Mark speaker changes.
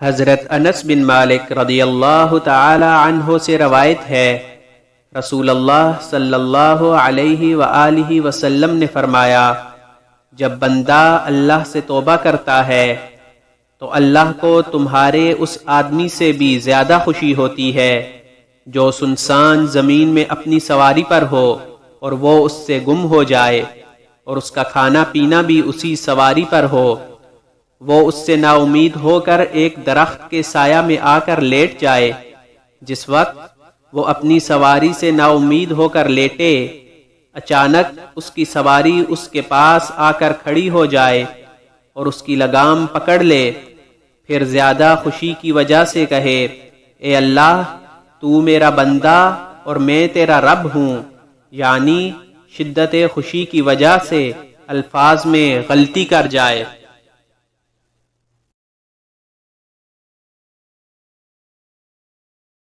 Speaker 1: حضرت انس بن مالک رضی اللہ تعالی عنہ سے روایت ہے، رسول اللہ صلی اللہ علیہ وآلہ وسلم نے فرمایا، جب بندہ اللہ سے توبہ کرتا ہے تو اللہ کو تمہارے اس آدمی سے بھی زیادہ خوشی ہوتی ہے جو سنسان زمین میں اپنی سواری پر ہو اور وہ اس سے گم ہو جائے اور اس کا کھانا پینا بھی اسی سواری پر ہو۔ وہ اس سے نا امید ہو کر ایک درخت کے سایہ میں آ کر لیٹ جائے۔ جس وقت وہ اپنی سواری سے نا امید ہو کر لیٹے، اچانک اس کی سواری اس کے پاس آ کر کھڑی ہو جائے اور اس کی لگام پکڑ لے، پھر زیادہ خوشی کی وجہ سے کہے، اے اللہ، تو میرا بندہ اور میں تیرا رب ہوں، یعنی شدت خوشی کی وجہ سے الفاظ میں غلطی کر جائے۔